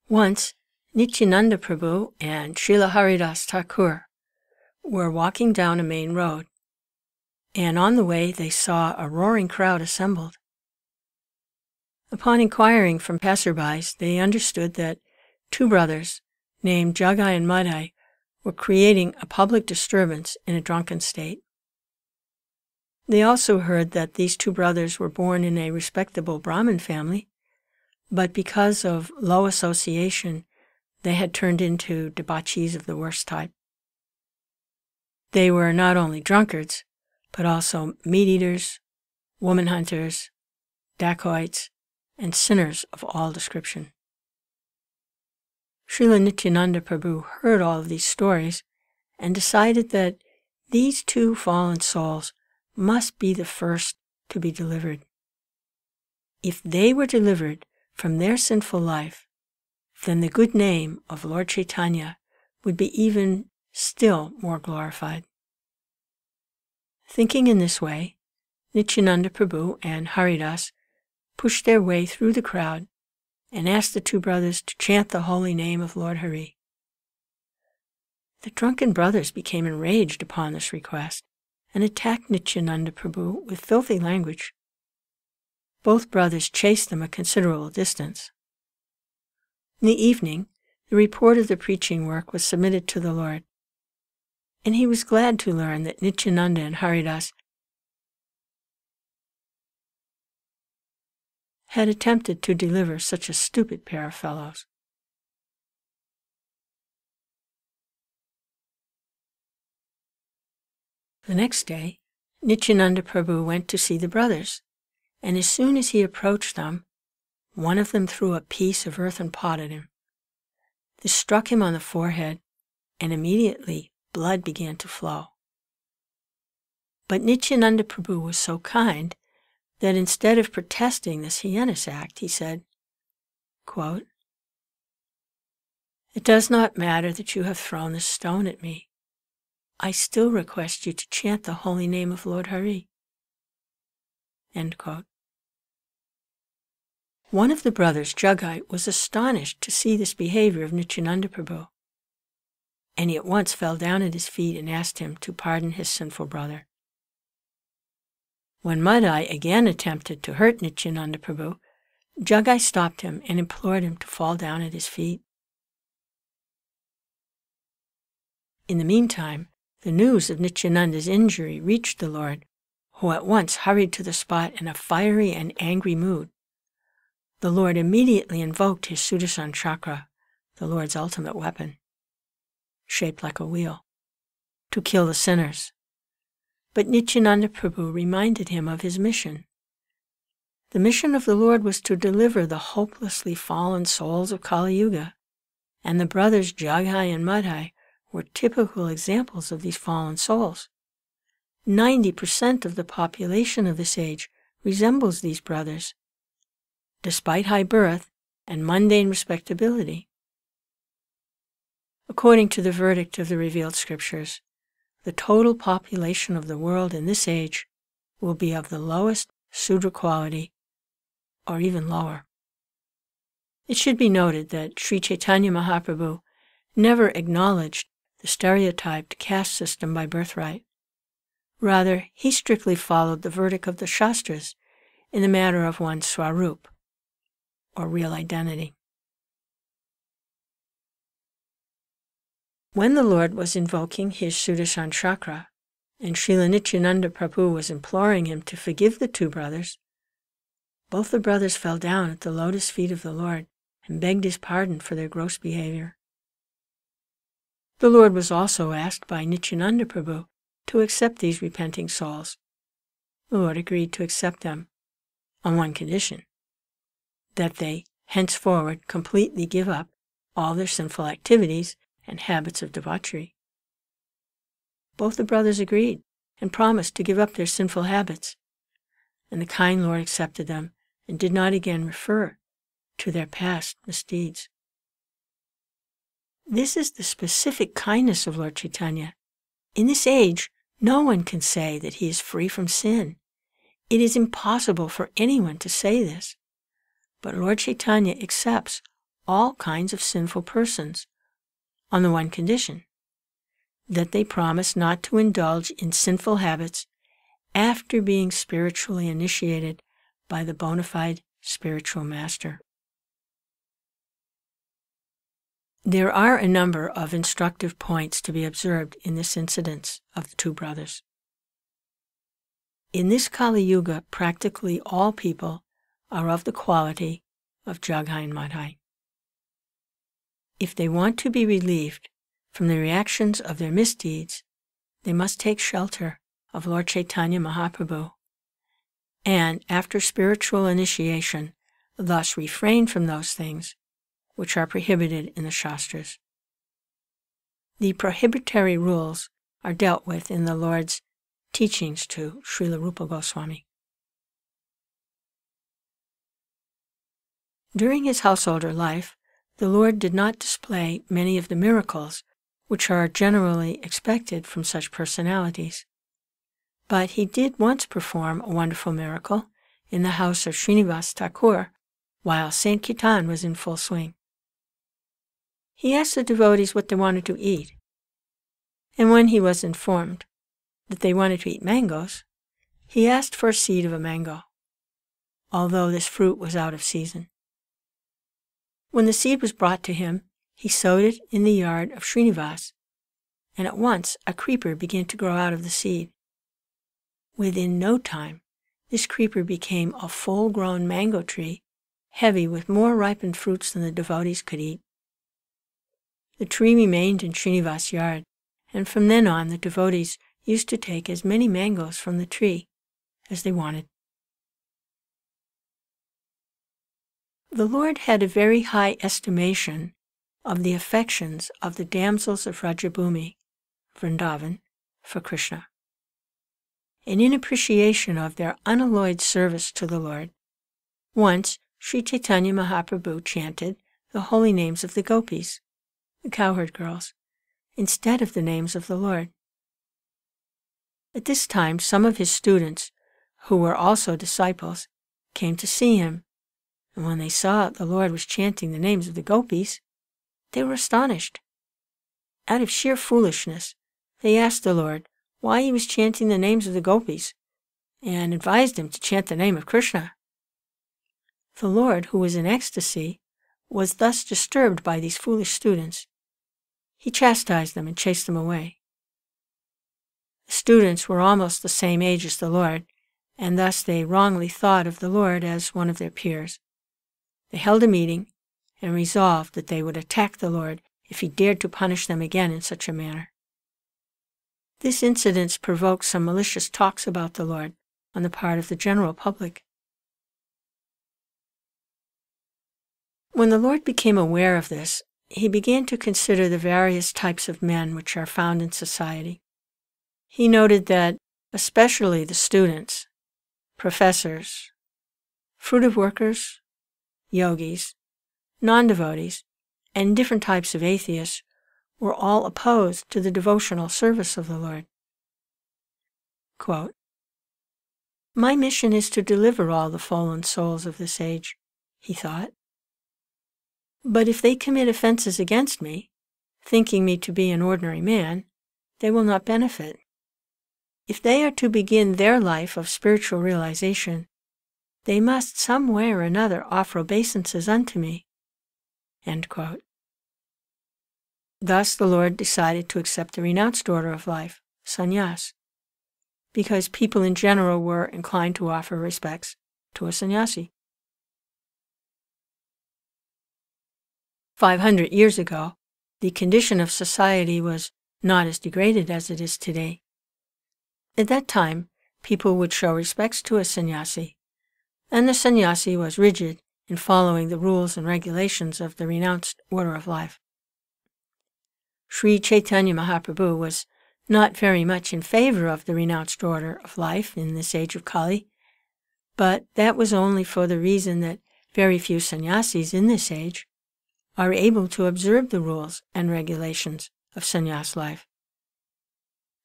Once, Nityananda Prabhu and Srila Haridas Thakur were walking down a main road, and on the way they saw a roaring crowd assembled. Upon inquiring from passerbys, they understood that two brothers, named Jagai and Madhai, were creating a public disturbance in a drunken state. They also heard that these two brothers were born in a respectable Brahmin family, but because of low association, they had turned into debauchees of the worst type. They were not only drunkards, but also meat-eaters, woman hunters, dacoits, and sinners of all description. Srila Nityananda Prabhu heard all of these stories and decided that these two fallen souls must be the first to be delivered. If they were delivered from their sinful life, then the good name of Lord Caitanya would be even still more glorified. Thinking in this way, Nityananda Prabhu and Haridas pushed their way through the crowd and asked the two brothers to chant the holy name of Lord Hari. The drunken brothers became enraged upon this request and attacked Nityananda Prabhu with filthy language. Both brothers chased them a considerable distance. In the evening, the report of the preaching work was submitted to the Lord, and he was glad to learn that Nityananda and Haridas had attempted to deliver such a stupid pair of fellows. The next day, Nityananda Prabhu went to see the brothers, and as soon as he approached them, one of them threw a piece of earthen pot at him. This struck him on the forehead, and immediately blood began to flow. But Nityananda Prabhu was so kind that instead of protesting this heinous act, he said, quote, "It does not matter that you have thrown this stone at me. I still request you to chant the holy name of Lord Hari." End quote. One of the brothers, Jagai, was astonished to see this behavior of Nityananda Prabhu, and he at once fell down at his feet and asked him to pardon his sinful brother. When Madhai again attempted to hurt Nityananda Prabhu, Jagai stopped him and implored him to fall down at his feet. In the meantime, the news of Nityananda's injury reached the Lord, who at once hurried to the spot in a fiery and angry mood. The Lord immediately invoked his Sudarshan chakra, the Lord's ultimate weapon, shaped like a wheel, to kill the sinners. But Nityananda Prabhu reminded him of his mission. The mission of the Lord was to deliver the hopelessly fallen souls of Kali Yuga, and the brothers Jagai and Madhai were typical examples of these fallen souls. 90% of the population of this age resembles these brothers, despite high birth and mundane respectability. According to the verdict of the revealed scriptures, the total population of the world in this age will be of the lowest Sudra quality, or even lower. It should be noted that Sri Chaitanya Mahaprabhu never acknowledged the stereotyped caste system by birthright. Rather, he strictly followed the verdict of the Shastras in the matter of one's swarup, or real identity. When the Lord was invoking his Sudarshan chakra, and Srila Nityananda Prabhu was imploring him to forgive the two brothers, both the brothers fell down at the lotus feet of the Lord and begged his pardon for their gross behavior. The Lord was also asked by Nityananda Prabhu to accept these repenting souls. The Lord agreed to accept them on one condition, that they henceforward completely give up all their sinful activities and habits of debauchery. Both the brothers agreed and promised to give up their sinful habits, and the kind Lord accepted them and did not again refer to their past misdeeds. This is the specific kindness of Lord Caitanya. In this age, no one can say that he is free from sin. It is impossible for anyone to say this. But Lord Caitanya accepts all kinds of sinful persons, on the one condition that they promise not to indulge in sinful habits after being spiritually initiated by the bona fide spiritual master. There are a number of instructive points to be observed in this incident of the two brothers. In this Kali Yuga, practically all people are of the quality of Jaghai and Madhai. If they want to be relieved from the reactions of their misdeeds, they must take shelter of Lord Caitanya Mahaprabhu, and after spiritual initiation, thus refrain from those things which are prohibited in the Shastras. The prohibitory rules are dealt with in the Lord's teachings to Srila Rupa Goswami. During his householder life, the Lord did not display many of the miracles which are generally expected from such personalities. But he did once perform a wonderful miracle in the house of Srinivas Thakur while Saint Kirtan was in full swing. He asked the devotees what they wanted to eat, and when he was informed that they wanted to eat mangoes, he asked for a seed of a mango, although this fruit was out of season. When the seed was brought to him, he sowed it in the yard of Srinivas, and at once a creeper began to grow out of the seed. Within no time, this creeper became a full-grown mango tree, heavy with more ripened fruits than the devotees could eat. The tree remained in Srinivas' yard, and from then on the devotees used to take as many mangoes from the tree as they wanted. The Lord had a very high estimation of the affections of the damsels of Rajabhumi, Vrindavan, for Krishna. And in appreciation of their unalloyed service to the Lord, once Sri Chaitanya Mahaprabhu chanted the holy names of the gopis, the cowherd girls, instead of the names of the Lord. At this time, some of his students, who were also disciples, came to see him, and when they saw the Lord was chanting the names of the gopis, they were astonished. Out of sheer foolishness, they asked the Lord why he was chanting the names of the gopis, and advised him to chant the name of Krishna. The Lord, who was in ecstasy, was thus disturbed by these foolish students. He chastised them and chased them away. The students were almost the same age as the Lord, and thus they wrongly thought of the Lord as one of their peers. They held a meeting and resolved that they would attack the Lord if he dared to punish them again in such a manner. This incident provoked some malicious talks about the Lord on the part of the general public. When the Lord became aware of this, he began to consider the various types of men which are found in society. He noted that especially the students, professors, fruitive workers, yogis, non-devotees, and different types of atheists were all opposed to the devotional service of the Lord. Quote, "My mission is to deliver all the fallen souls of this age," he thought. "But if they commit offenses against me, thinking me to be an ordinary man, they will not benefit. If they are to begin their life of spiritual realization, they must some way or another offer obeisances unto me." End quote. Thus the Lord decided to accept the renounced order of life, sannyas, because people in general were inclined to offer respects to a sannyasi. 500 years ago, the condition of society was not as degraded as it is today. At that time, people would show respects to a sannyasi, and the sannyasi was rigid in following the rules and regulations of the renounced order of life. Sri Chaitanya Mahaprabhu was not very much in favor of the renounced order of life in this age of Kali, but that was only for the reason that very few sannyasis in this age are able to observe the rules and regulations of sannyas life.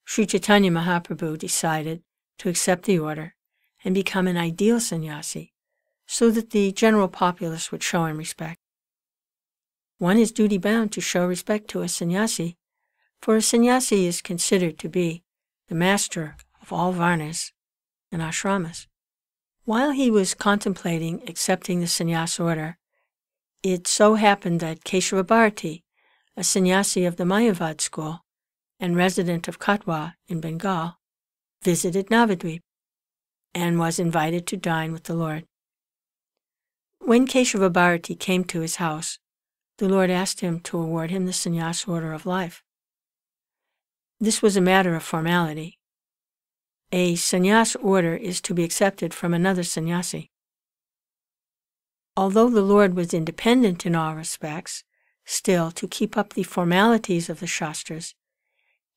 Sri Chaitanya Mahaprabhu decided to accept the order and become an ideal sannyasi so that the general populace would show him respect. one is duty-bound to show respect to a sannyasi, for a sannyasi is considered to be the master of all varnas and ashramas. While he was contemplating accepting the sannyas order, it so happened that Keshava Bharati, a sannyasi of the Mayavad school and resident of Katwa in Bengal, visited Navadvip and was invited to dine with the Lord. When Keshava Bharati came to his house, the Lord asked him to award him the sannyas order of life. This was a matter of formality. A sannyas order is to be accepted from another sannyasi. Although the Lord was independent in all respects, still, to keep up the formalities of the Shastras,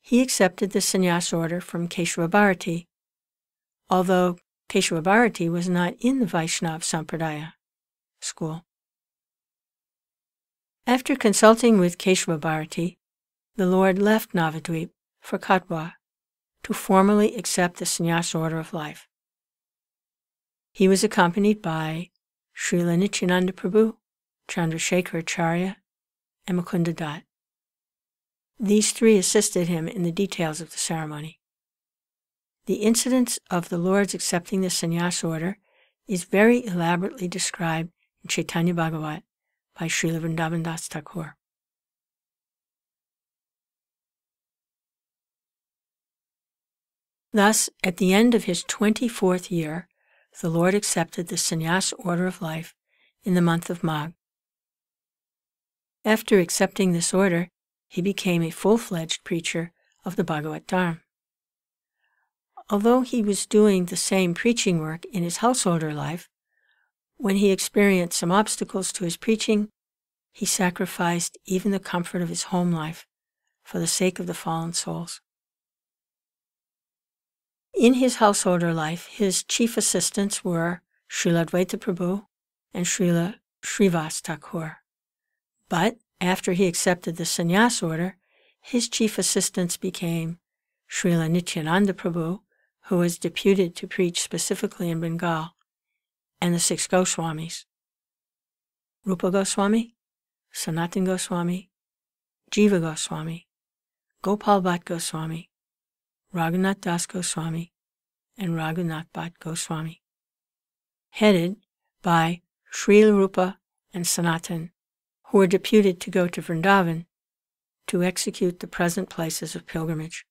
he accepted the sannyas order from Keshava Bharati, although Keshava Bharati was not in the Vaishnava Sampradaya school. After consulting with Keshava Bharati, the Lord left Navadvip for Katwa to formally accept the sannyas order of life. He was accompanied by Srila Nityananda Prabhu, Chandrasekhar Acharya, and Mukunda Dutt. These three assisted him in the details of the ceremony. The incidents of the Lord's accepting the sannyas order is very elaborately described in Chaitanya-Bhagavat by Srila Vrindavan Das Thakur. Thus, at the end of his 24th year, the Lord accepted the sannyas order of life in the month of Magh. After accepting this order, he became a full-fledged preacher of the Bhagavatam. Although he was doing the same preaching work in his householder life, when he experienced some obstacles to his preaching, he sacrificed even the comfort of his home life for the sake of the fallen souls. In his householder life, his chief assistants were Srila Advaita Prabhu and Srila Srivas Thakur. But after he accepted the sannyas order, his chief assistants became Srila Nityananda Prabhu, who was deputed to preach specifically in Bengal, and the 6 Goswamis, Rupa Goswami, Sanatan Goswami, Jiva Goswami, Gopal Bhatt Goswami, Raghunath Das Goswami, and Raghunath Bhatt Goswami, headed by Srila Rupa and Sanatan, who were deputed to go to Vrindavan to execute the present places of pilgrimage.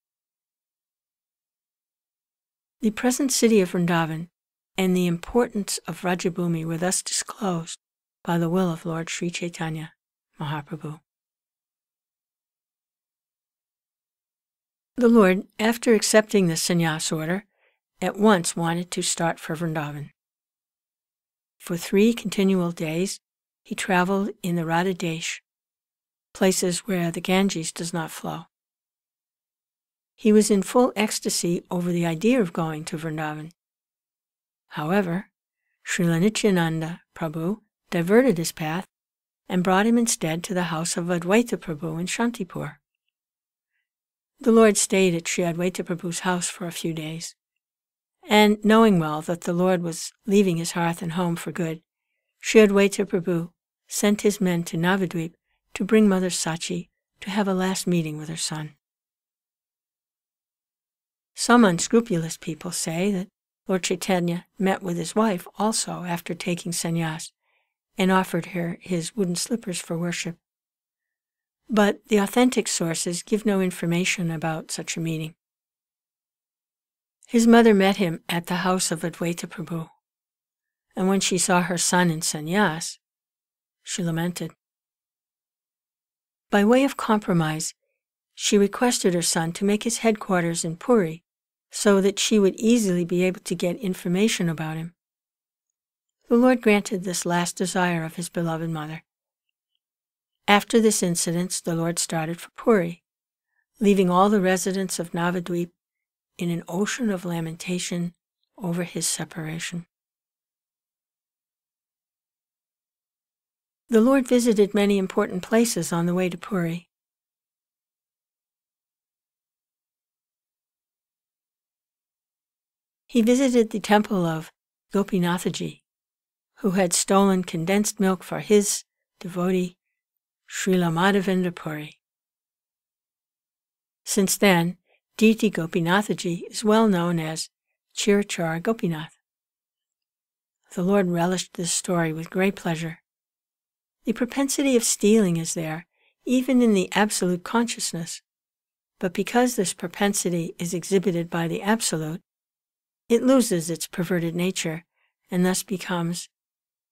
The present city of Vrindavan and the importance of Rajabhumi were thus disclosed by the will of Lord Sri Caitanya Mahaprabhu. The Lord, after accepting the sannyas order, at once wanted to start for Vrindavan. For 3 continual days, he traveled in the Radha Desh, places where the Ganges does not flow. He was in full ecstasy over the idea of going to Vrindavan. However, Srila Nityananda Prabhu diverted his path and brought him instead to the house of Advaita Prabhu in Shantipur. The Lord stayed at Sri Advaita Prabhu's house for a few days, and knowing well that the Lord was leaving his hearth and home for good, Sri Advaita Prabhu sent his men to Navadvip to bring Mother Sachi to have a last meeting with her son. Some unscrupulous people say that Lord Caitanya met with his wife also after taking sannyas and offered her his wooden slippers for worship. But the authentic sources give no information about such a meeting. His mother met him at the house of Advaita Prabhu, and when she saw her son in sannyas, she lamented. By way of compromise, she requested her son to make his headquarters in Puri so that she would easily be able to get information about him. The Lord granted this last desire of his beloved mother. After this incident, the Lord started for Puri, leaving all the residents of Navadvip in an ocean of lamentation over his separation. The Lord visited many important places on the way to Puri. He visited the temple of Gopinathaji, who had stolen condensed milk for his devotee, Srila Madhavendra Puri. Since then, deity Gopinathaji is well known as Chirachara Gopinath. The Lord relished this story with great pleasure. The propensity of stealing is there, even in the absolute consciousness, but because this propensity is exhibited by the absolute, it loses its perverted nature and thus becomes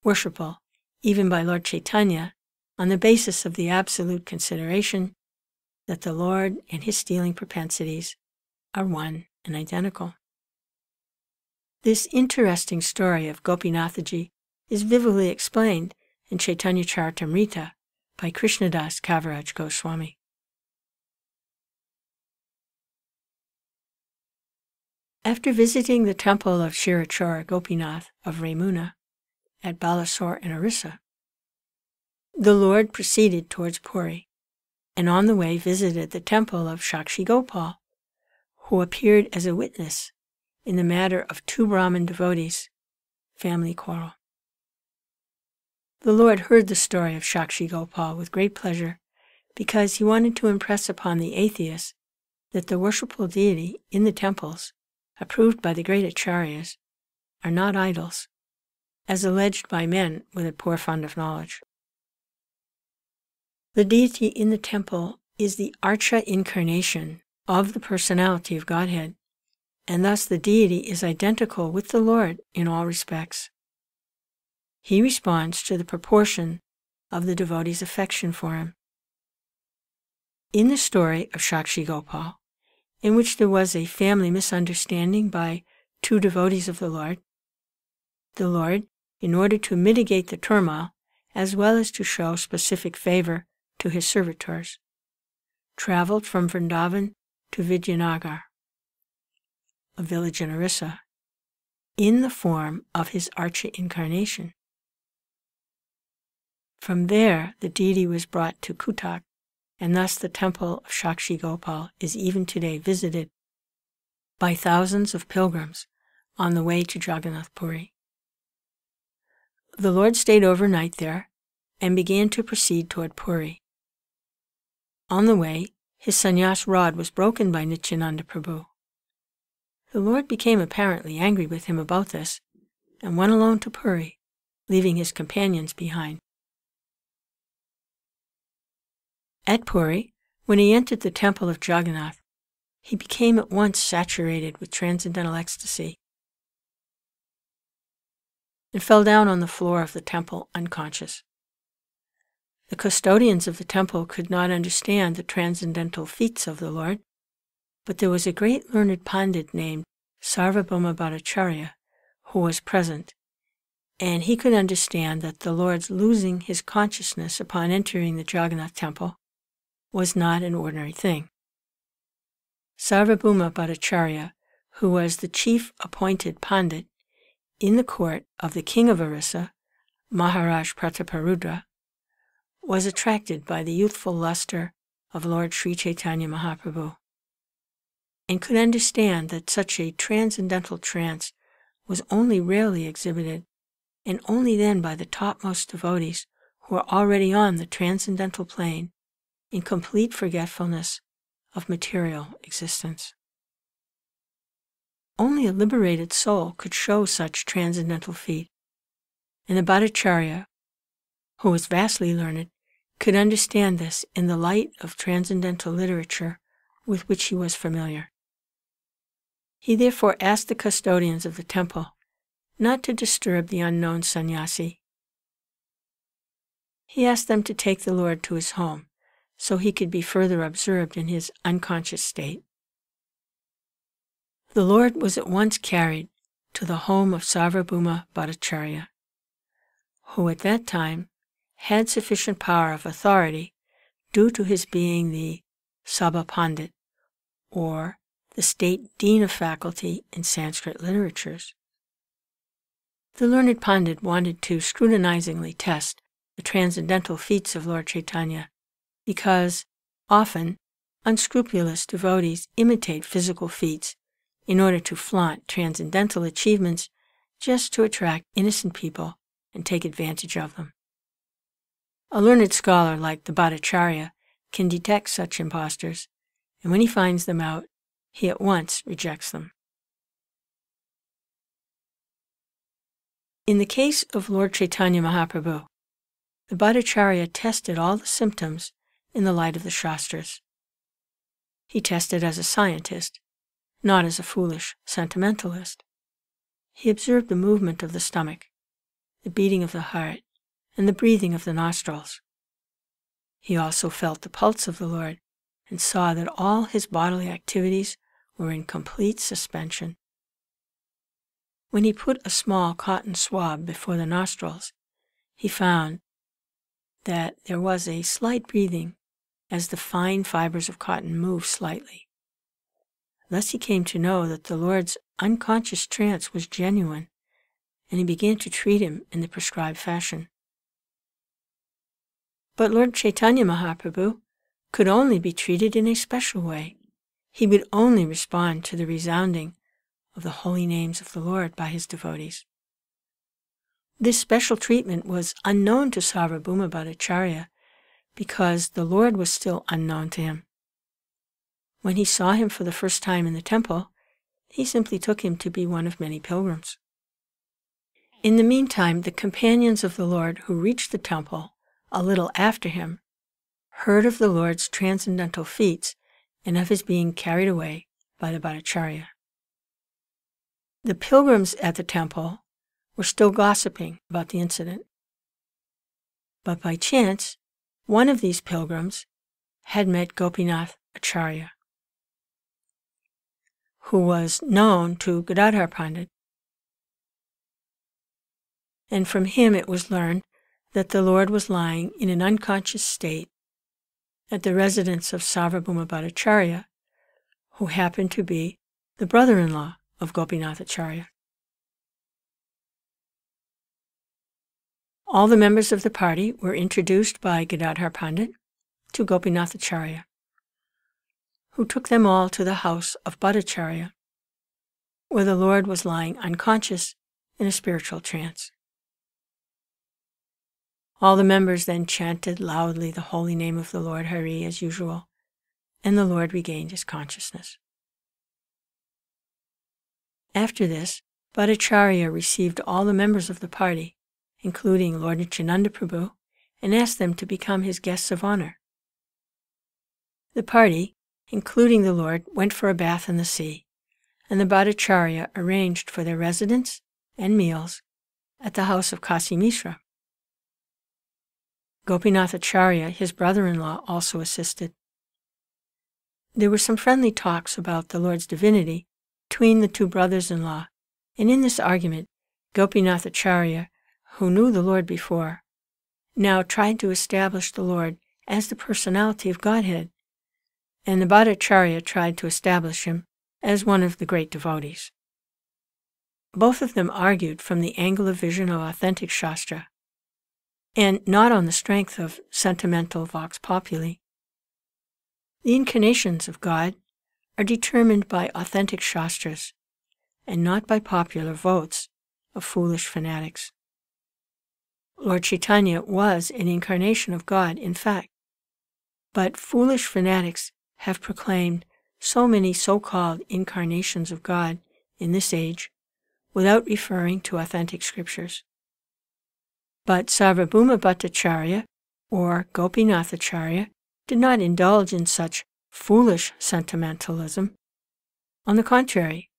worshipable, even by Lord Caitanya, on the basis of the absolute consideration that the Lord and his stealing propensities are one and identical. This interesting story of Gopinathaji is vividly explained in Chaitanya Charitamrita by Krishnadas Kaviraj Goswami. After visiting the temple of Chirachara Gopinath of Ramuna at Balasore in Orissa, the Lord proceeded towards Puri, and on the way visited the temple of Shakshi Gopal, who appeared as a witness in the matter of two Brahmin devotees' family quarrel. The Lord heard the story of Shakshi Gopal with great pleasure because he wanted to impress upon the atheists that the worshipful deity in the temples, approved by the great acharyas, are not idols, as alleged by men with a poor fund of knowledge. The deity in the temple is the Archa incarnation of the personality of Godhead, and thus the deity is identical with the Lord in all respects. He responds to the proportion of the devotee's affection for him. In the story of Shakshi Gopal, in which there was a family misunderstanding by two devotees of the Lord, in order to mitigate the turmoil, as well as to show specific favor to his servitors, traveled from Vrindavan to Vijayanagar, a village in Orissa, in the form of his Archa incarnation. From there, the deity was brought to Cuttack, and thus the temple of Shakshi Gopal is even today visited by thousands of pilgrims on the way to Jagannath Puri. The Lord stayed overnight there and began to proceed toward Puri. On the way, his sannyas rod was broken by Nityananda Prabhu. The Lord became apparently angry with him about this and went alone to Puri, leaving his companions behind. At Puri, when he entered the temple of Jagannath, he became at once saturated with transcendental ecstasy and fell down on the floor of the temple unconscious. The custodians of the temple could not understand the transcendental feats of the Lord, but there was a great learned pandit named Sarvabhauma Bhattacharya who was present, and he could understand that the Lord's losing his consciousness upon entering the Jagannath temple was not an ordinary thing. Sarvabhauma Bhattacharya, who was the chief appointed pandit in the court of the king of Orissa, Maharaj Prataparudra, was attracted by the youthful luster of Lord Sri Chaitanya Mahaprabhu, and could understand that such a transcendental trance was only rarely exhibited, and only then by the topmost devotees who are already on the transcendental plane in complete forgetfulness of material existence. Only a liberated soul could show such transcendental feat, and the Bhattacharya, who was vastly learned, could understand this in the light of transcendental literature with which he was familiar. He therefore asked the custodians of the temple not to disturb the unknown sannyasi. He asked them to take the Lord to his home, so he could be further observed in his unconscious state. The Lord was at once carried to the home of Sarvabhauma Bhattacharya, who at that time had sufficient power of authority due to his being the Sabha Pandit, or the state dean of faculty in Sanskrit literatures. The learned Pandit wanted to scrutinizingly test the transcendental feats of Lord Caitanya, because often unscrupulous devotees imitate physical feats in order to flaunt transcendental achievements just to attract innocent people and take advantage of them. A learned scholar like the Bhattacharya can detect such impostors, and when he finds them out, he at once rejects them. In the case of Lord Caitanya Mahaprabhu, the Bhattacharya tested all the symptoms in the light of the Shastras. He tested as a scientist, not as a foolish sentimentalist. He observed the movement of the stomach, the beating of the heart, and the breathing of the nostrils. He also felt the pulse of the Lord and saw that all his bodily activities were in complete suspension. When he put a small cotton swab before the nostrils, he found that there was a slight breathing as the fine fibers of cotton moved slightly. Thus he came to know that the Lord's unconscious trance was genuine, and he began to treat him in the prescribed fashion. But Lord Caitanya Mahaprabhu could only be treated in a special way. He would only respond to the resounding of the holy names of the Lord by his devotees. This special treatment was unknown to Sarvabhauma Bhattacharya because the Lord was still unknown to him. When he saw him for the first time in the temple, he simply took him to be one of many pilgrims. In the meantime, the companions of the Lord who reached the temple a little after him heard of the Lord's transcendental feats and of his being carried away by the Bhattacharya. The pilgrims at the temple were still gossiping about the incident. But by chance, one of these pilgrims had met Gopinath Acharya, who was known to Gadadhar Pandit, and from him it was learned that the Lord was lying in an unconscious state at the residence of Sarvabhauma Bhattacharya, who happened to be the brother-in-law of Gopinath Acharya. All the members of the party were introduced by Gadadhar Pandit to Gopinath Acharya, who took them all to the house of Bhattacharya, where the Lord was lying unconscious in a spiritual trance. All the members then chanted loudly the holy name of the Lord Hari as usual, and the Lord regained his consciousness. After this, Bhattacharya received all the members of the party, including Lord Nityananda Prabhu, and asked them to become his guests of honor. The party, including the Lord, went for a bath in the sea, and the Bhattacharya arranged for their residence and meals at the house of Kasi Mishra. Gopinath Acharya, his brother-in-law, also assisted. There were some friendly talks about the Lord's divinity between the two brothers-in-law, and in this argument, Gopinath Acharya, who knew the Lord before, now tried to establish the Lord as the personality of Godhead, and the Bhattacharya tried to establish him as one of the great devotees. Both of them argued from the angle of vision of authentic Shastra, and not on the strength of sentimental vox populi. The incarnations of God are determined by authentic Shastras, and not by popular votes of foolish fanatics. Lord Caitanya was an incarnation of God, in fact, but foolish fanatics have proclaimed so many so-called incarnations of God in this age without referring to authentic scriptures. But Sarvabhauma Bhattacharya or Gopinath Acharya did not indulge in such foolish sentimentalism. On the contrary,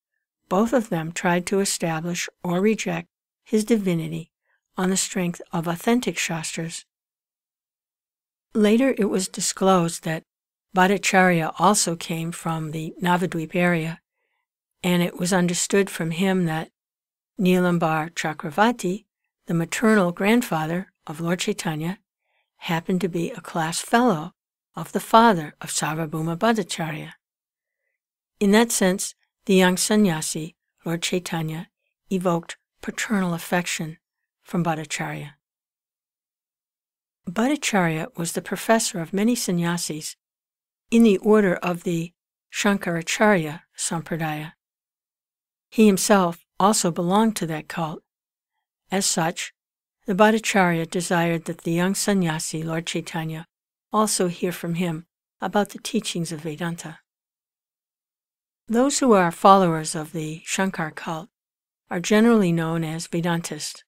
both of them tried to establish or reject his divinity on the strength of authentic Shastras. Later it was disclosed that Bhattacharya also came from the Navadvip area, and it was understood from him that Nilambar Chakravarti, the maternal grandfather of Lord Caitanya, happened to be a class fellow of the father of Sarvabhauma Bhattacharya. In that sense, the young sannyasi, Lord Caitanya, evoked paternal affection from Bhattacharya. Bhattacharya was the professor of many sannyasis in the order of the Shankaracharya Sampradaya. He himself also belonged to that cult. As such, the Bhattacharya desired that the young sannyasi, Lord Caitanya, also hear from him about the teachings of Vedanta. Those who are followers of the Shankar cult are generally known as Vedantists.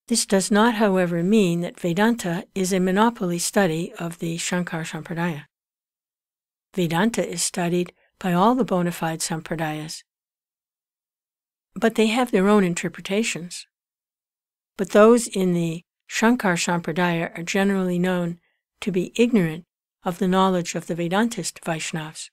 This does not, however, mean that Vedanta is a monopoly study of the Shankar Sampradaya. Vedanta is studied by all the bona fide Sampradayas, but they have their own interpretations. But those in the Shankar Sampradaya are generally known to be ignorant of the knowledge of the Vedantist Vaishnavas.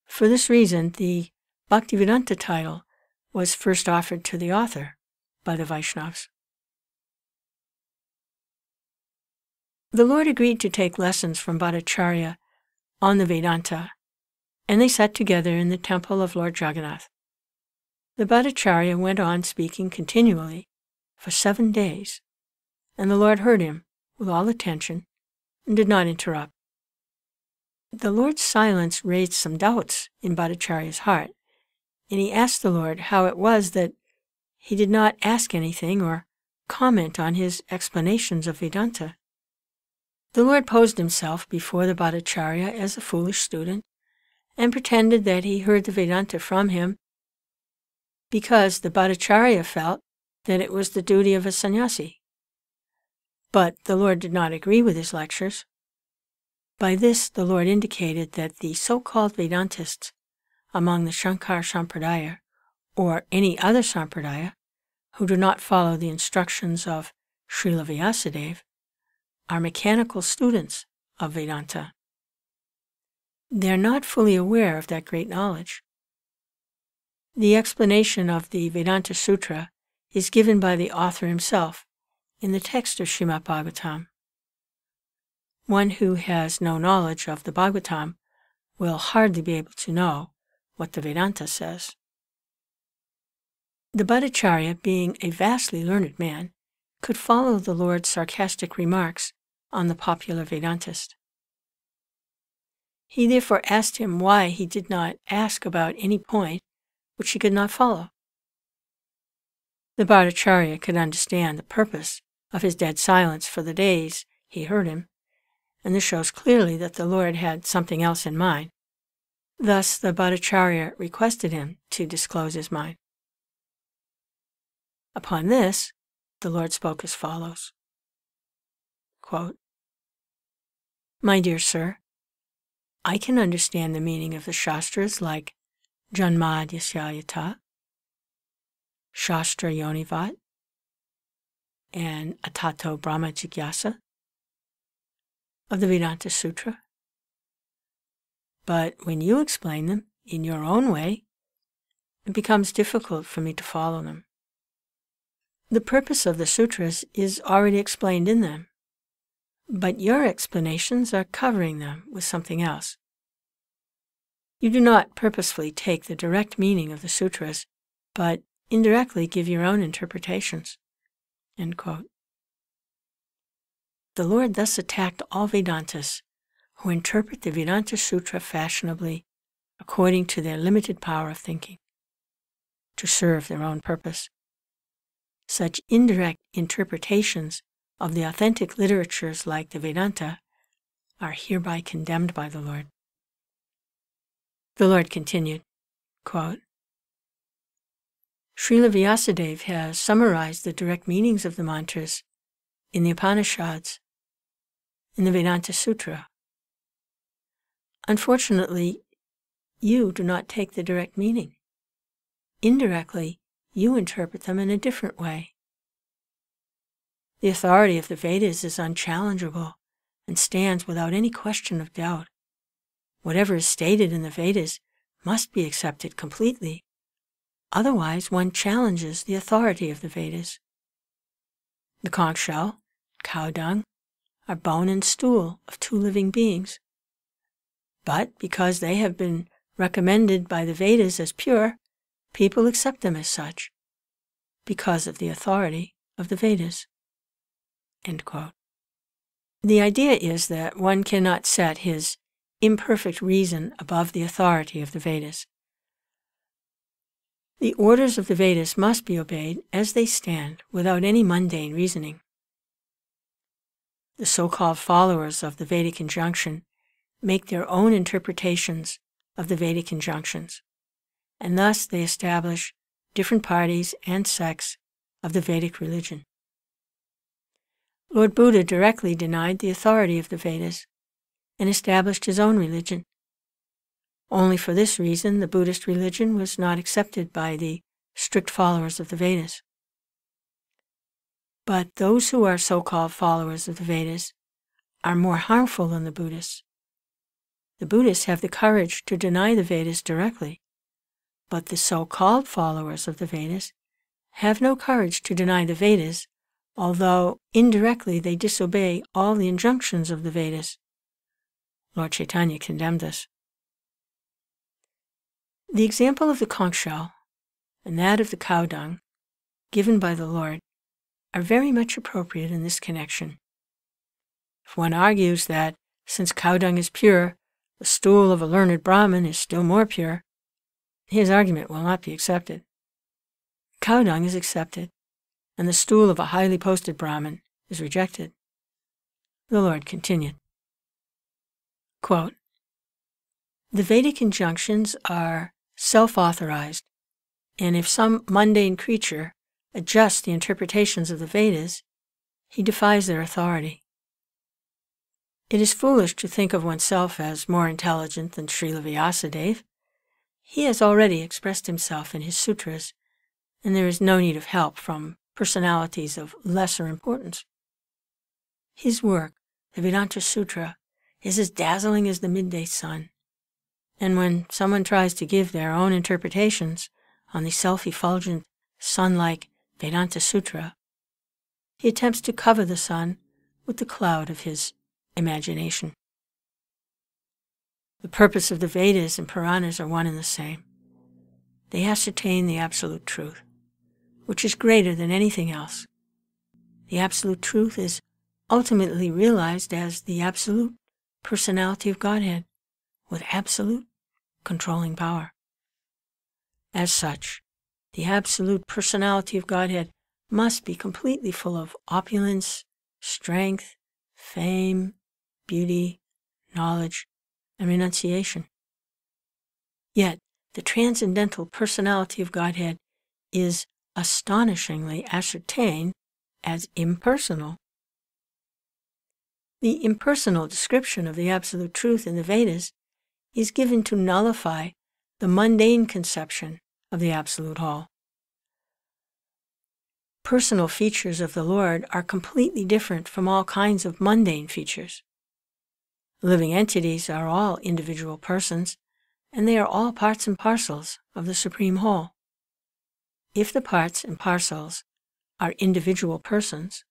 For this reason, the Bhaktivedanta title was first offered to the author by the Vaishnavas. The Lord agreed to take lessons from Bhattacharya on the Vedanta, and they sat together in the temple of Lord Jagannath. The Bhattacharya went on speaking continually for 7 days, and the Lord heard him with all attention and did not interrupt. The Lord's silence raised some doubts in Bhattacharya's heart, and he asked the Lord how it was that he did not ask anything or comment on his explanations of Vedanta. The Lord posed himself before the Bhattacharya as a foolish student and pretended that he heard the Vedanta from him because the Bhattacharya felt that it was the duty of a sannyasi. But the Lord did not agree with his lectures. By this, the Lord indicated that the so-called Vedantists among the Shankar Sampradaya, or any other Sampradaya, who do not follow the instructions of Srila Vyasadeva, are mechanical students of Vedanta. They are not fully aware of that great knowledge. The explanation of the Vedanta Sutra is given by the author himself in the text of Śrīmad-Bhāgavatam. One who has no knowledge of the Bhagavatam will hardly be able to know what the Vedanta says. The Bhattacharya, being a vastly learned man, could follow the Lord's sarcastic remarks on the popular Vedantist. He therefore asked him why he did not ask about any point which he could not follow. The Bhattacharya could understand the purpose of his dead silence for the days he heard him, and this shows clearly that the Lord had something else in mind. Thus, the Bhattacharya requested him to disclose his mind. Upon this, the Lord spoke as follows, quote, "My dear sir, I can understand the meaning of the Shastras like Janmadyasyayata, Shastra Yonivat, and Atato Brahma Jigyasa of the Vedanta Sutra. But when you explain them in your own way, it becomes difficult for me to follow them. The purpose of the sutras is already explained in them, but your explanations are covering them with something else. You do not purposefully take the direct meaning of the sutras, but indirectly give your own interpretations." End quote. The Lord thus attacked all Vedantists who interpret the Vedanta Sutra fashionably according to their limited power of thinking, to serve their own purpose. Such indirect interpretations of the authentic literatures like the Vedanta are hereby condemned by the Lord. The Lord continued, quote, "Srila Vyasadeva has summarized the direct meanings of the mantras in the Upanishads, in the Vedanta Sutra. Unfortunately, you do not take the direct meaning. Indirectly, you interpret them in a different way. The authority of the Vedas is unchallengeable and stands without any question of doubt. Whatever is stated in the Vedas must be accepted completely. Otherwise, one challenges the authority of the Vedas. The conch shell, cow dung, are bone and stool of 2 living beings. But because they have been recommended by the Vedas as pure, people accept them as such, because of the authority of the Vedas." End quote. The idea is that one cannot set his imperfect reason above the authority of the Vedas. The orders of the Vedas must be obeyed as they stand without any mundane reasoning. The so-called followers of the Vedic injunction make their own interpretations of the Vedic injunctions, and thus they establish different parties and sects of the Vedic religion. Lord Buddha directly denied the authority of the Vedas and established his own religion. Only for this reason the Buddhist religion was not accepted by the strict followers of the Vedas. But those who are so-called followers of the Vedas are more harmful than the Buddhists. The Buddhists have the courage to deny the Vedas directly, but the so-called followers of the Vedas have no courage to deny the Vedas, although indirectly they disobey all the injunctions of the Vedas. Lord Caitanya condemned this. The example of the conch shell and that of the cow dung given by the Lord are very much appropriate in this connection. If one argues that since cow dung is pure, the stool of a learned Brahmin is still more pure, his argument will not be accepted. Cow dung is accepted, and the stool of a highly posted Brahmin is rejected. The Lord continued, quote, "The Vedic injunctions are self-authorized, and if some mundane creature adjusts the interpretations of the Vedas, he defies their authority. It is foolish to think of oneself as more intelligent than Srila Vyasadeva. He has already expressed himself in his sutras, and there is no need of help from personalities of lesser importance. His work, the Vedanta Sutra, is as dazzling as the midday sun, and when someone tries to give their own interpretations on the self-effulgent, sun-like Vedanta Sutra, he attempts to cover the sun with the cloud of his imagination. The purpose of the Vedas and Puranas are one and the same. They ascertain the absolute truth, which is greater than anything else. The absolute truth is ultimately realized as the absolute personality of Godhead, with absolute controlling power. As such, the absolute personality of Godhead must be completely full of opulence, strength, fame, beauty, knowledge, and renunciation. Yet, the transcendental personality of Godhead is astonishingly ascertained as impersonal. The impersonal description of the absolute truth in the Vedas is given to nullify the mundane conception of the absolute whole. Personal features of the Lord are completely different from all kinds of mundane features. Living entities are all individual persons, and they are all parts and parcels of the Supreme Whole. If the parts and parcels are individual persons,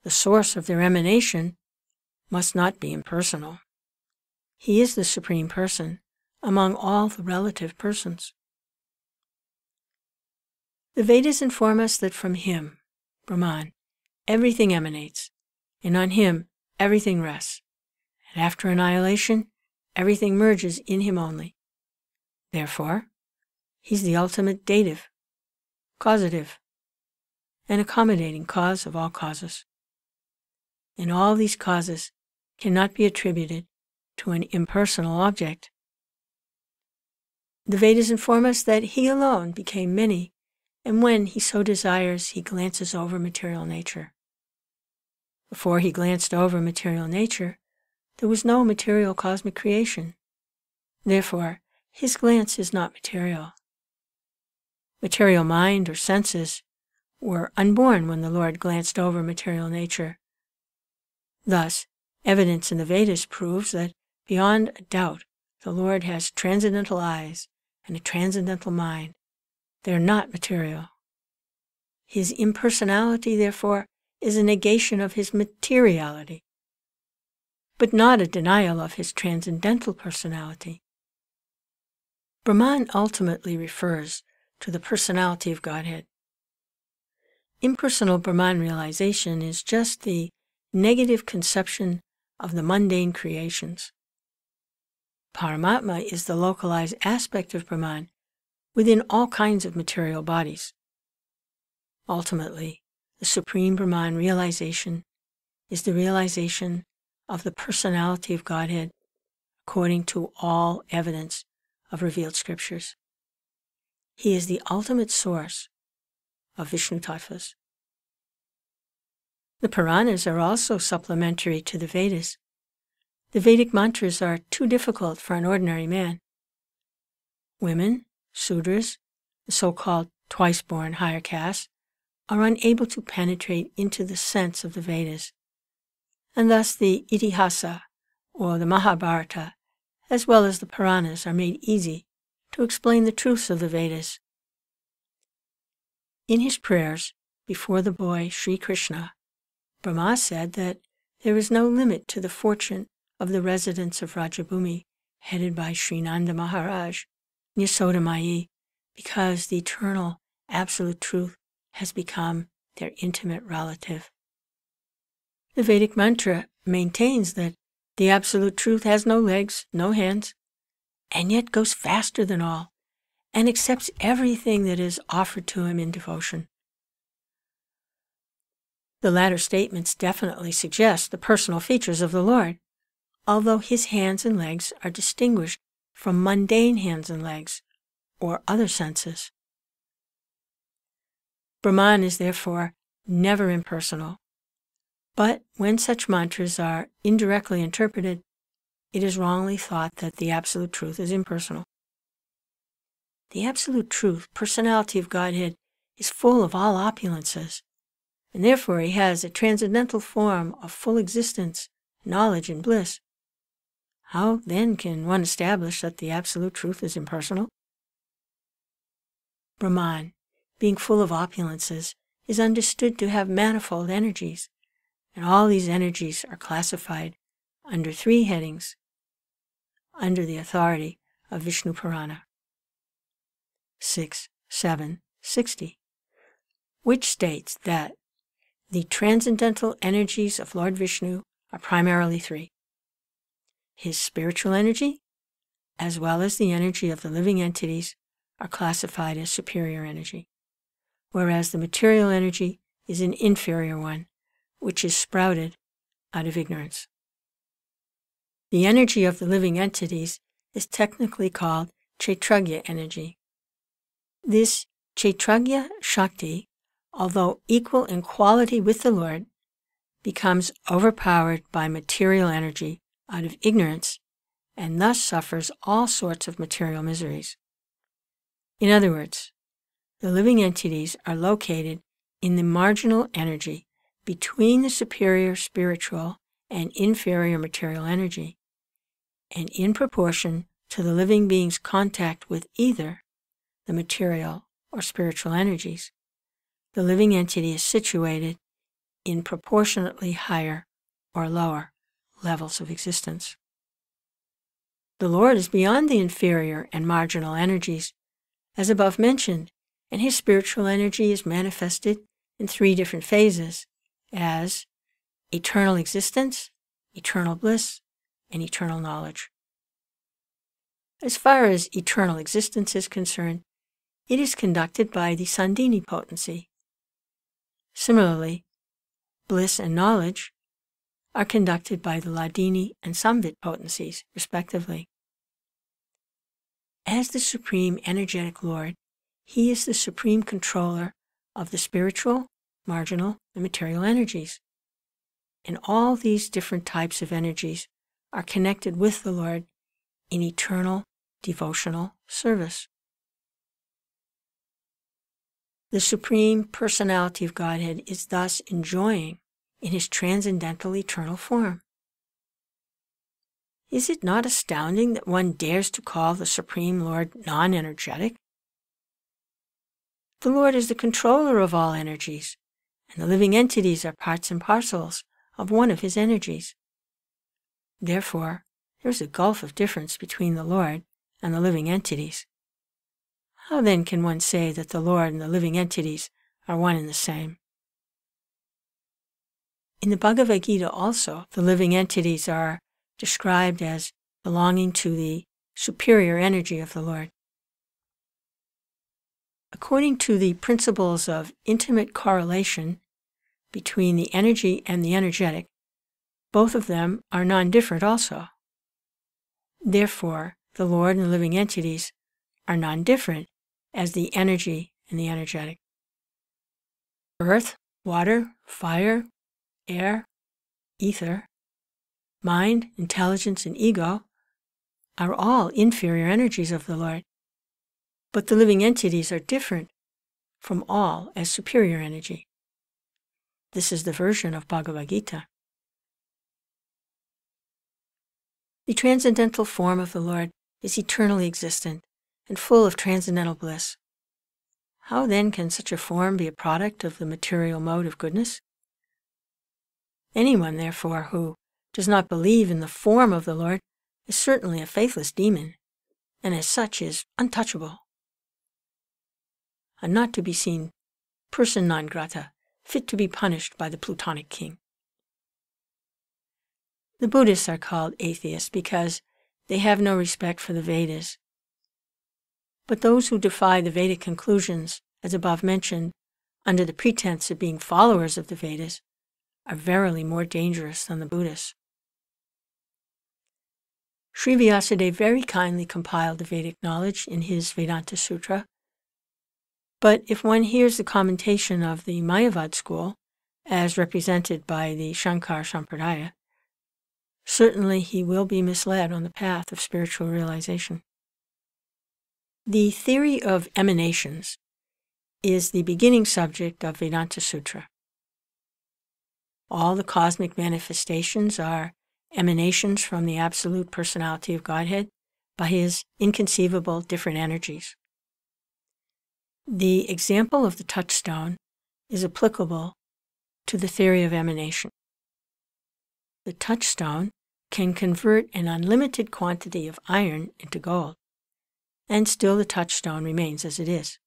the source of their emanation must not be impersonal. He is the Supreme Person among all the relative persons. The Vedas inform us that from him, Brahman, everything emanates, and on him everything rests, and after annihilation, everything merges in him only. Therefore, he's the ultimate dative, causative, and accommodating cause of all causes. And all these causes cannot be attributed to an impersonal object. The Vedas inform us that he alone became many, and when he so desires, he glances over material nature. Before he glanced over material nature, there was no material cosmic creation. Therefore, his glance is not material. Material mind or senses were unborn when the Lord glanced over material nature. Thus, evidence in the Vedas proves that, beyond a doubt, the Lord has transcendental eyes and a transcendental mind. They are not material. His impersonality, therefore, is a negation of his materiality, but not a denial of his transcendental personality. Brahman ultimately refers to the personality of Godhead. Impersonal Brahman realization is just the negative conception of the mundane creations. Paramatma is the localized aspect of Brahman, within all kinds of material bodies. Ultimately, the Supreme Brahman realization is the realization of the personality of Godhead according to all evidence of revealed scriptures. He is the ultimate source of Vishnu Tattvas. The Puranas are also supplementary to the Vedas. The Vedic mantras are too difficult for an ordinary man. Women, Sudras, the so-called twice-born higher castes, are unable to penetrate into the sense of the Vedas, and thus the Itihasa, or the Mahabharata, as well as the Puranas, are made easy to explain the truths of the Vedas. In his prayers before the boy Sri Krishna, Brahma said that there is no limit to the fortune of the residents of Rajabhumi, headed by Srinanda Maharaj, Yasoda Mai, because the eternal absolute truth has become their intimate relative. The Vedic mantra maintains that the absolute truth has no legs, no hands, and yet goes faster than all, and accepts everything that is offered to him in devotion. The latter statements definitely suggest the personal features of the Lord, although his hands and legs are distinguished from mundane hands and legs, or other senses. Brahman is therefore never impersonal, but when such mantras are indirectly interpreted, it is wrongly thought that the Absolute Truth is impersonal. The Absolute Truth, personality of Godhead, is full of all opulences, and therefore he has a transcendental form of full existence, knowledge, and bliss. How then can one establish that the Absolute Truth is impersonal? Brahman, being full of opulences, is understood to have manifold energies, and all these energies are classified under 3 headings, under the authority of Vishnu Purana 6.7.60, which states that the transcendental energies of Lord Vishnu are primarily 3. His spiritual energy, as well as the energy of the living entities, are classified as superior energy, whereas the material energy is an inferior one, which is sprouted out of ignorance. The energy of the living entities is technically called Kshetragya energy. This Kshetragya Shakti, although equal in quality with the Lord, becomes overpowered by material energy out of ignorance, and thus suffers all sorts of material miseries. In other words, the living entities are located in the marginal energy between the superior spiritual and inferior material energy, and in proportion to the living being's contact with either the material or spiritual energies, the living entity is situated in proportionately higher or lower levels of existence. The Lord is beyond the inferior and marginal energies, as above mentioned, and his spiritual energy is manifested in 3 different phases, as eternal existence, eternal bliss, and eternal knowledge. As far as eternal existence is concerned, it is conducted by the Sandhini potency. Similarly, bliss and knowledge are conducted by the Hladini and Samvit potencies, respectively. As the Supreme Energetic Lord, he is the supreme controller of the spiritual, marginal, and material energies. And all these different types of energies are connected with the Lord in eternal devotional service. The Supreme Personality of Godhead is thus enjoying in his transcendental eternal form. Is it not astounding that one dares to call the Supreme Lord non-energetic? The Lord is the controller of all energies, and the living entities are parts and parcels of one of his energies. Therefore, there is a gulf of difference between the Lord and the living entities. How then can one say that the Lord and the living entities are one and the same? In the Bhagavad Gita also, the living entities are described as belonging to the superior energy of the Lord. According to the principles of intimate correlation between the energy and the energetic, both of them are non-different also. Therefore, the Lord and the living entities are non-different as the energy and the energetic. Earth, water, fire, air, ether, mind, intelligence, and ego are all inferior energies of the Lord, but the living entities are different from all as superior energy. This is the version of Bhagavad Gita. The transcendental form of the Lord is eternally existent and full of transcendental bliss. How then can such a form be a product of the material mode of goodness? Anyone, therefore, who does not believe in the form of the Lord is certainly a faithless demon, and as such is untouchable, a not to be seen person non grata, fit to be punished by the Plutonic king. The Buddhists are called atheists because they have no respect for the Vedas. But those who defy the Vedic conclusions, as above mentioned, under the pretense of being followers of the Vedas, are verily more dangerous than the Buddhists. Sri Vyasadeva very kindly compiled the Vedic knowledge in his Vedanta Sutra, but if one hears the commentation of the Mayavad school, as represented by the Shankar Sampradaya, certainly he will be misled on the path of spiritual realization. The theory of emanations is the beginning subject of Vedanta Sutra. All the cosmic manifestations are emanations from the Absolute Personality of Godhead by His inconceivable different energies. The example of the touchstone is applicable to the theory of emanation. The touchstone can convert an unlimited quantity of iron into gold, and still the touchstone remains as it is.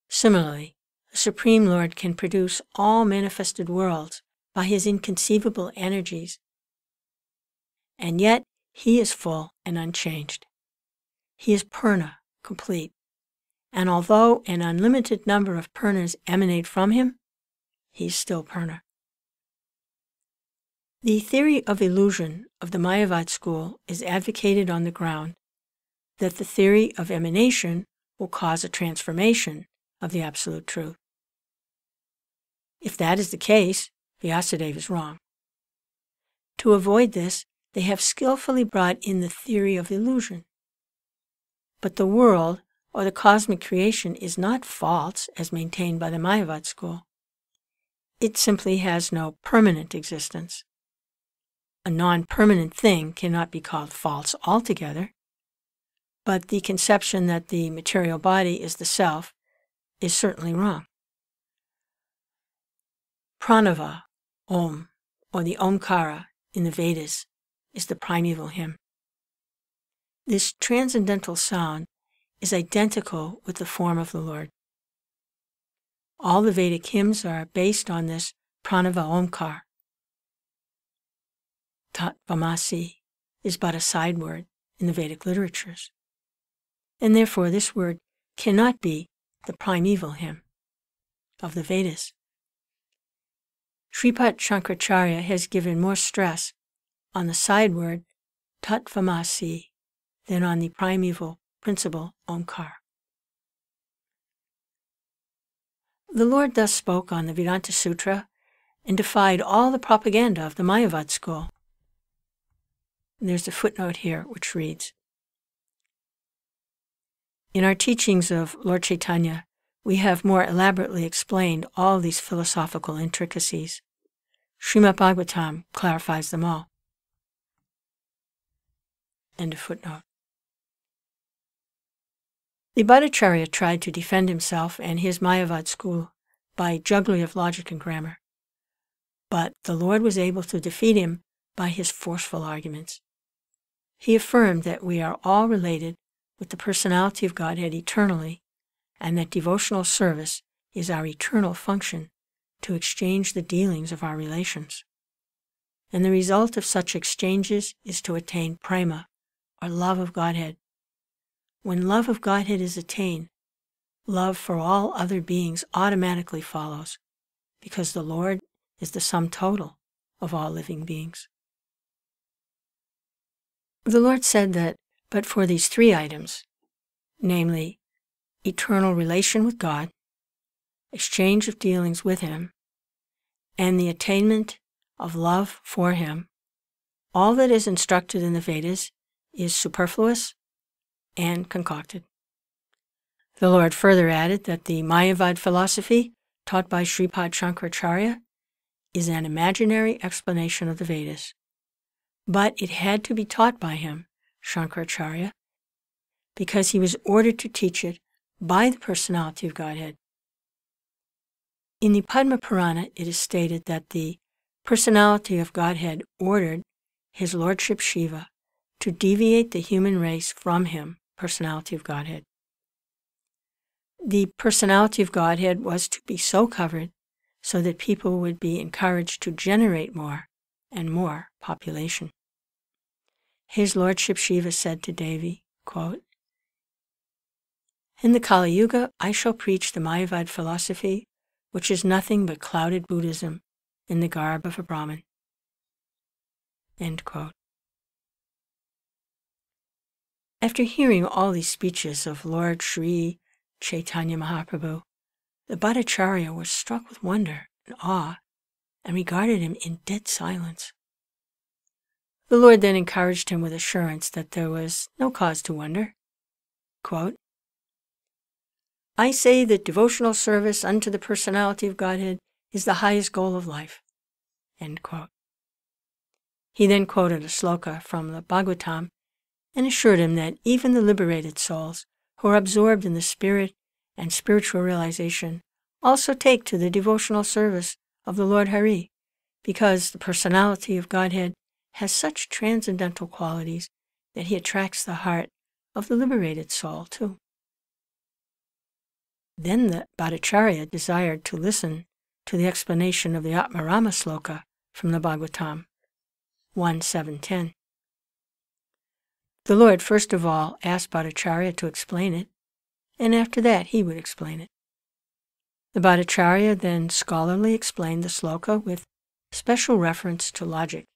Similarly, the Supreme Lord can produce all manifested worlds by His inconceivable energies, and yet He is full and unchanged. He is Purna, complete, and although an unlimited number of Purnas emanate from Him, He is still Purna. The theory of illusion of the Mayavad school is advocated on the ground that the theory of emanation will cause a transformation of the Absolute Truth. If that is the case, Vyasadeva is wrong. To avoid this, they have skillfully brought in the theory of illusion. But the world, or the cosmic creation, is not false as maintained by the Mayavad school. It simply has no permanent existence. A non-permanent thing cannot be called false altogether, but the conception that the material body is the self is certainly wrong. Pranava, Om, or the Omkara in the Vedas, is the primeval hymn. This transcendental sound is identical with the form of the Lord. All the Vedic hymns are based on this Pranava Omkar. Tat Vamasi is but a side word in the Vedic literatures, and therefore this word cannot be the primeval hymn of the Vedas. Sripad Shankaracharya has given more stress on the side word Tat Vamasi than on the primeval principle Omkar. The Lord thus spoke on the Vedanta Sutra and defied all the propaganda of the Mayavad school. There's a footnote here which reads, in our teachings of Lord Caitanya, we have more elaborately explained all these philosophical intricacies. Śrīmad-Bhāgavatam clarifies them all. End of footnote. The Bhattacharya tried to defend himself and his Mayavad school by jugglery of logic and grammar, but the Lord was able to defeat him by his forceful arguments. He affirmed that we are all related with the personality of Godhead eternally, and that devotional service is our eternal function to exchange the dealings of our relations. And the result of such exchanges is to attain prema, or love of Godhead. When love of Godhead is attained, love for all other beings automatically follows, because the Lord is the sum total of all living beings. The Lord said that, but for these three items, namely, eternal relation with God, exchange of dealings with Him, and the attainment of love for Him, all that is instructed in the Vedas is superfluous and concocted. The Lord further added that the Mayavad philosophy taught by Sripad Shankaracharya is an imaginary explanation of the Vedas, but it had to be taught by him, Shankaracharya, because he was ordered to teach it by the personality of Godhead. In the Padma Purana, it is stated that the personality of Godhead ordered his Lordship Shiva to deviate the human race from him, personality of Godhead. The personality of Godhead was to be so covered so that people would be encouraged to generate more and more population. His Lordship Shiva said to Devi, quote, "In the Kali Yuga, I shall preach the Mayavad philosophy, which is nothing but clouded Buddhism in the garb of a Brahmin." End quote. After hearing all these speeches of Lord Sri Caitanya Mahaprabhu, the Bhattacharya was struck with wonder and awe and regarded him in dead silence. The Lord then encouraged him with assurance that there was no cause to wonder. Quote, "I say that devotional service unto the personality of Godhead is the highest goal of life." End quote. He then quoted a sloka from the Bhagavatam and assured him that even the liberated souls who are absorbed in the spirit and spiritual realization also take to the devotional service of the Lord Hari, because the personality of Godhead has such transcendental qualities that he attracts the heart of the liberated soul too. Then the Bhattacharya desired to listen to the explanation of the Atmarama sloka from the Bhagavatam 1.7.10. The Lord first of all asked Bhattacharya to explain it, and after that he would explain it. The Bhattacharya then scholarly explained the sloka with special reference to logic.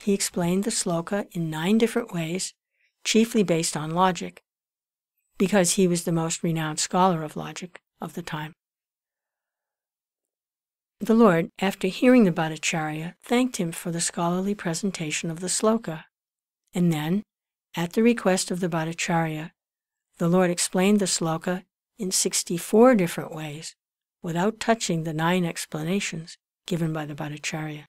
He explained the sloka in 9 different ways, chiefly based on logic, because he was the most renowned scholar of logic of the time. The Lord, after hearing the Bhattacharya, thanked him for the scholarly presentation of the sloka, and then, at the request of the Bhattacharya, the Lord explained the sloka in 64 different ways, without touching the 9 explanations given by the Bhattacharya.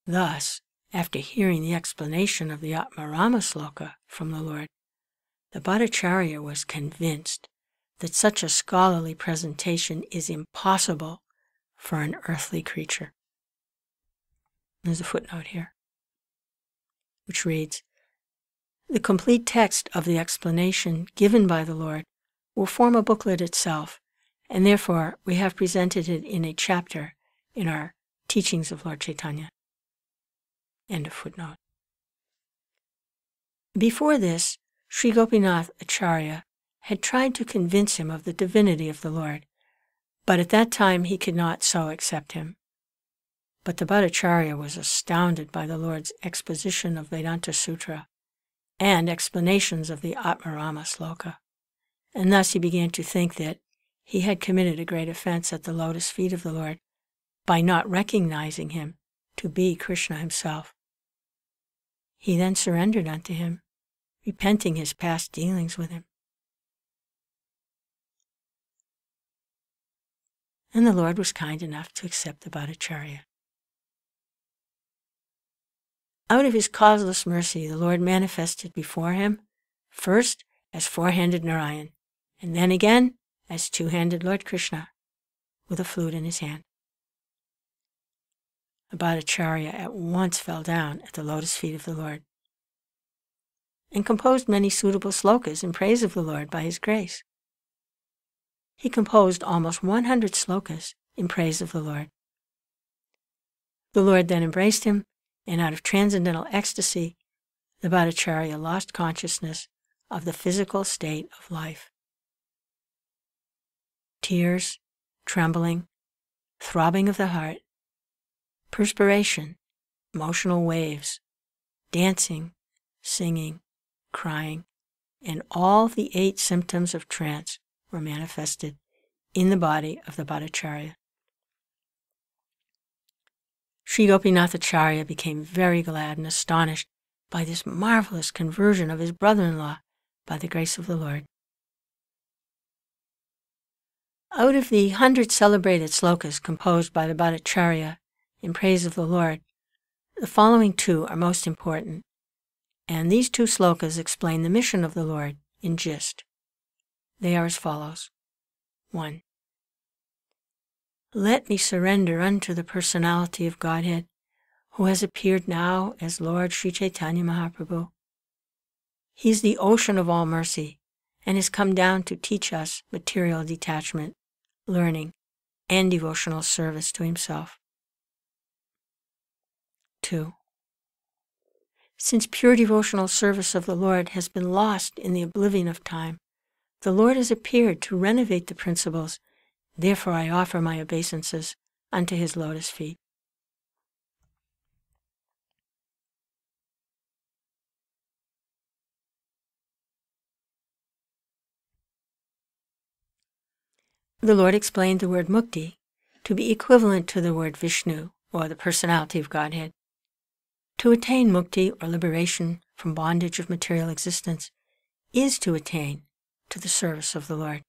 Thus, after hearing the explanation of the Atmarama sloka from the Lord, the Bhattacharya was convinced that such a scholarly presentation is impossible for an earthly creature. There's a footnote here, which reads, "The complete text of the explanation given by the Lord will form a booklet itself, and therefore we have presented it in a chapter in our Teachings of Lord Caitanya." End of footnote. Before this, Sri Gopinath Acharya had tried to convince him of the divinity of the Lord, but at that time he could not so accept him. But the Bhattacharya was astounded by the Lord's exposition of Vedanta Sutra and explanations of the Atmarama sloka, and thus he began to think that he had committed a great offense at the lotus feet of the Lord by not recognizing him to be Krishna himself. He then surrendered unto him, repenting his past dealings with him. And the Lord was kind enough to accept the Bhattacharya. Out of his causeless mercy, the Lord manifested before him, first as four-handed Narayan, and then again as two-handed Lord Krishna, with a flute in his hand. The Bhattacharya at once fell down at the lotus feet of the Lord, and composed many suitable slokas in praise of the Lord by his grace. He composed almost 100 slokas in praise of the Lord. The Lord then embraced him, and out of transcendental ecstasy, the Bhattacharya lost consciousness of the physical state of life. Tears, trembling, throbbing of the heart, perspiration, emotional waves, dancing, singing, crying, and all the 8 symptoms of trance were manifested in the body of the Bhattacharya. Sri Gopinathacharya became very glad and astonished by this marvelous conversion of his brother-in-law by the grace of the Lord. Out of the 100 celebrated slokas composed by the Bhattacharya in praise of the Lord, the following 2 are most important, and these 2 slokas explain the mission of the Lord in gist. They are as follows. 1. Let me surrender unto the personality of Godhead, who has appeared now as Lord Sri Caitanya Mahaprabhu. He is the ocean of all mercy, and has come down to teach us material detachment, learning, and devotional service to himself. 2. Since pure devotional service of the Lord has been lost in the oblivion of time, the Lord has appeared to renovate the principles. Therefore I offer my obeisances unto his lotus feet. The Lord explained the word mukti to be equivalent to the word Vishnu, or the personality of Godhead. To attain mukti, or liberation from bondage of material existence, is to attain to the service of the Lord.